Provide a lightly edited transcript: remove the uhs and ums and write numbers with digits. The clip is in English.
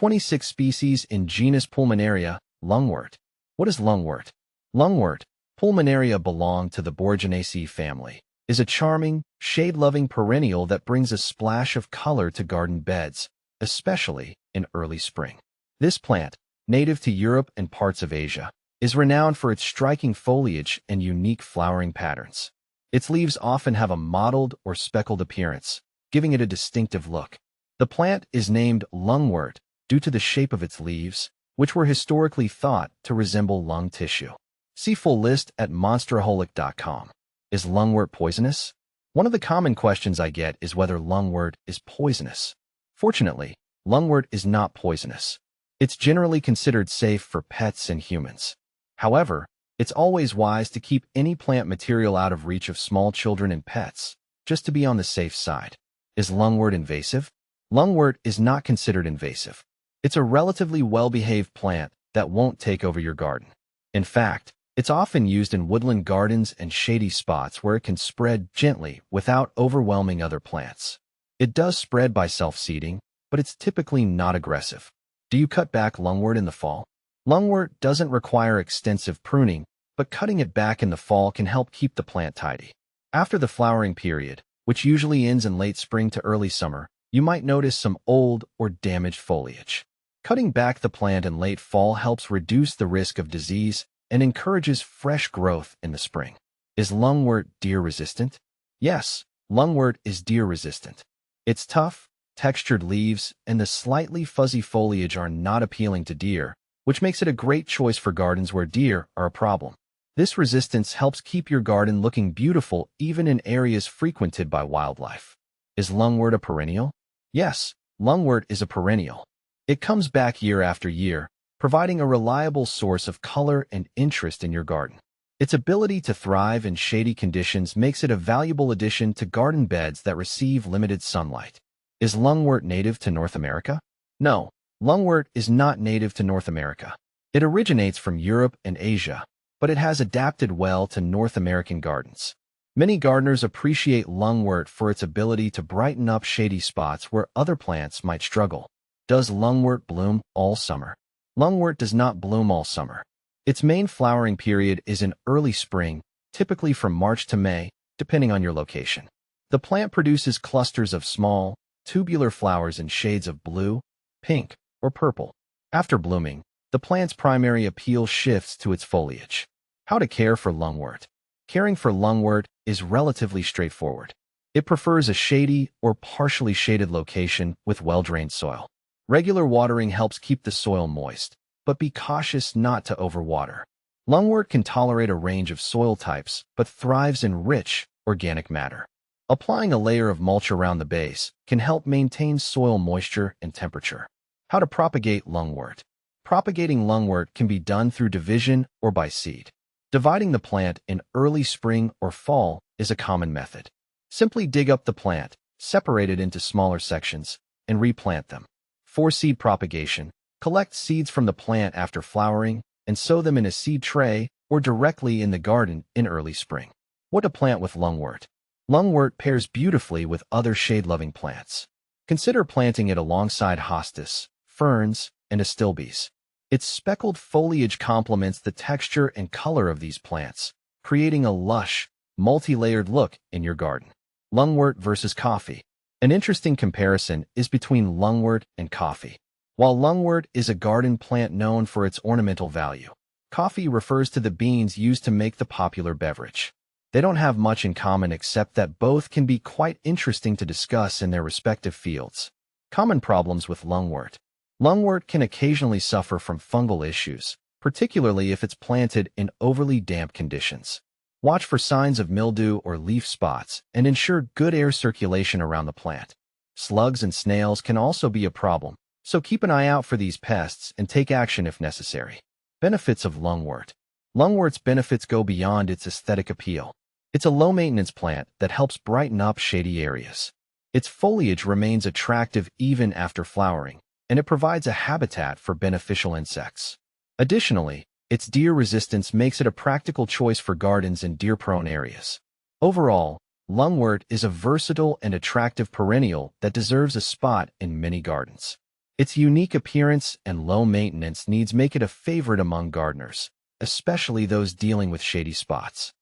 26 species in genus Pulmonaria, Lungwort. What is lungwort? Lungwort, Pulmonaria belong to the Boraginaceae family, is a charming, shade-loving perennial that brings a splash of color to garden beds, especially in early spring. This plant, native to Europe and parts of Asia, is renowned for its striking foliage and unique flowering patterns. Its leaves often have a mottled or speckled appearance, giving it a distinctive look. The plant is named lungwort due to the shape of its leaves, which were historically thought to resemble lung tissue. See full list at monsteraholic.com. Is lungwort poisonous? One of the common questions I get is whether lungwort is poisonous. Fortunately, lungwort is not poisonous. It's generally considered safe for pets and humans. However, it's always wise to keep any plant material out of reach of small children and pets, just to be on the safe side. Is lungwort invasive? Lungwort is not considered invasive. It's a relatively well-behaved plant that won't take over your garden. In fact, it's often used in woodland gardens and shady spots where it can spread gently without overwhelming other plants. It does spread by self-seeding, but it's typically not aggressive. Do you cut back lungwort in the fall? Lungwort doesn't require extensive pruning, but cutting it back in the fall can help keep the plant tidy. After the flowering period, which usually ends in late spring to early summer, you might notice some old or damaged foliage. Cutting back the plant in late fall helps reduce the risk of disease and encourages fresh growth in the spring. Is lungwort deer-resistant? Yes, lungwort is deer-resistant. Its tough, textured leaves and the slightly fuzzy foliage are not appealing to deer, which makes it a great choice for gardens where deer are a problem. This resistance helps keep your garden looking beautiful even in areas frequented by wildlife. Is lungwort a perennial? Yes, lungwort is a perennial. It comes back year after year, providing a reliable source of color and interest in your garden. Its ability to thrive in shady conditions makes it a valuable addition to garden beds that receive limited sunlight. Is lungwort native to North America? No, lungwort is not native to North America. It originates from Europe and Asia, but it has adapted well to North American gardens. Many gardeners appreciate lungwort for its ability to brighten up shady spots where other plants might struggle. Does lungwort bloom all summer? Lungwort does not bloom all summer. Its main flowering period is in early spring, typically from March to May, depending on your location. The plant produces clusters of small, tubular flowers in shades of blue, pink, or purple. After blooming, the plant's primary appeal shifts to its foliage. How to care for lungwort? Caring for lungwort is relatively straightforward. It prefers a shady or partially shaded location with well-drained soil. Regular watering helps keep the soil moist, but be cautious not to overwater. Lungwort can tolerate a range of soil types, but thrives in rich, organic matter. Applying a layer of mulch around the base can help maintain soil moisture and temperature. How to propagate lungwort? Propagating lungwort can be done through division or by seed. Dividing the plant in early spring or fall is a common method. Simply dig up the plant, separate it into smaller sections, and replant them. For seed propagation, collect seeds from the plant after flowering and sow them in a seed tray or directly in the garden in early spring. What to plant with lungwort? Lungwort pairs beautifully with other shade-loving plants. Consider planting it alongside hostas, ferns, and astilbes. Its speckled foliage complements the texture and color of these plants, creating a lush, multi-layered look in your garden. Lungwort versus coffee. An interesting comparison is between lungwort and coffee. While lungwort is a garden plant known for its ornamental value, coffee refers to the beans used to make the popular beverage. They don't have much in common except that both can be quite interesting to discuss in their respective fields. Common problems with lungwort. Lungwort can occasionally suffer from fungal issues, particularly if it's planted in overly damp conditions. Watch for signs of mildew or leaf spots and ensure good air circulation around the plant. Slugs and snails can also be a problem, so keep an eye out for these pests and take action if necessary. Benefits of lungwort. Lungwort's benefits go beyond its aesthetic appeal. It's a low-maintenance plant that helps brighten up shady areas. Its foliage remains attractive even after flowering, and it provides a habitat for beneficial insects. Additionally, its deer resistance makes it a practical choice for gardens in deer-prone areas. Overall, lungwort is a versatile and attractive perennial that deserves a spot in many gardens. Its unique appearance and low maintenance needs make it a favorite among gardeners, especially those dealing with shady spots.